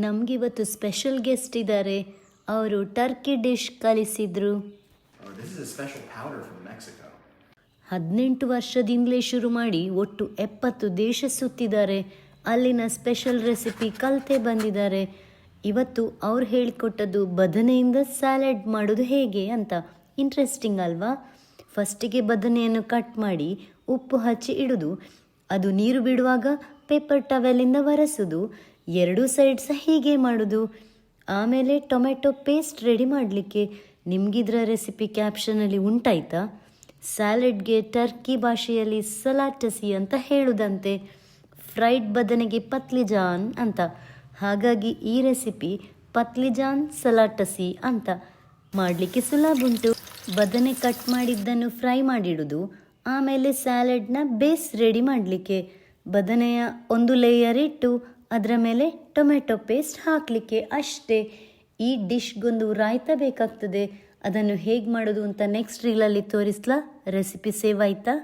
ನಮಗಿವತ್ತು special guest ಇದ್ದಾರೆ. ಅವರು Turkey dish ಕಲಿಸಿದ್ರು. This is a special powder from Mexico. 18 ವರ್ಷದಿಂದಲೇ ಶುರು ಮಾಡಿ ಒಟ್ಟು 70 ದೇಶ ಸುತ್ತಿದ್ದಾರೆ. ಅಲ್ಲಿನ ಸ್ಪೆಷಲ್ ರೆಸಿಪಿ ಕಲಿತೇ ಬಂದಿದ್ದಾರೆ. ಇವತ್ತು ಅವ್ರು ಹೇಳಿಕೊಟ್ಟದ್ದು ಬದನೆಯಿಂದ ಸ್ಯಾಲೆಡ್ ಮಾಡೋದು ಹೇಗೆ ಅಂತ. ಇಂಟ್ರೆಸ್ಟಿಂಗ್ ಅಲ್ವಾ? ಫಸ್ಟಿಗೆ ಬದನೆಯನ್ನು ಕಟ್ ಮಾಡಿ ಉಪ್ಪು ಹಚ್ಚಿ ಇಡೋದು. ಅದು ನೀರು ಬಿಡುವಾಗ ಪೇಪರ್ ಟವೆಲಿಂದ ಒರೆಸೋದು. 2 ಸೈಡ್ ಸಹ ಹೀಗೆ ಮಾಡೋದು. ಆಮೇಲೆ ಟೊಮೆಟೊ ಪೇಸ್ಟ್ ರೆಡಿ ಮಾಡಲಿಕ್ಕೆ. ನಿಮಗಿದ್ರ ರೆಸಿಪಿ ಕ್ಯಾಪ್ಷನಲ್ಲಿ ಉಂಟಾಯ್ತಾ? ಸ್ಯಾಲೆಡ್ಗೆ ಟರ್ಕಿ ಭಾಷೆಯಲ್ಲಿ ಸಲಾಟಸಿ ಅಂತ ಹೇಳುದಂತೆ. ಫ್ರೈಡ್ ಬದನೆಗೆ ಪತ್ಲಿಜಾನ್ ಅಂತ. ಹಾಗಾಗಿ ಈ ರೆಸಿಪಿ ಪತ್ಲಿಜಾನ್ ಸಲಾಟಸಿ ಅಂತ. ಮಾಡಲಿಕ್ಕೆ ಸುಲಭ ಉಂಟು. ಬದನೆ ಕಟ್ ಮಾಡಿದ್ದನ್ನು ಫ್ರೈ ಮಾಡಿಡೋದು. ಆಮೇಲೆ ಸ್ಯಾಲೆಡ್ನ ಬೇಸ್ ರೆಡಿ ಮಾಡಲಿಕ್ಕೆ ಬದನೆಯ ಒಂದು ಲೇಯರ್ ಇಟ್ಟು ಅದರ ಮೇಲೆ ಟೊಮೆಟೊ ಪೇಸ್ಟ್ ಹಾಕಲಿಕ್ಕೆ ಅಷ್ಟೇ. ಈ ಡಿಶ್ಗೊಂದು ರಾಯ್ತ ಬೇಕಾಗ್ತದೆ. ಅದನ್ನು ಹೇಗೆ ಮಾಡೋದು ಅಂತ ನೆಕ್ಸ್ಟ್ ರೀಲಲ್ಲಿ ತೋರಿಸ್ಲಾ? ರೆಸಿಪಿ ಸೇವ್ ಆಯಿತಾ?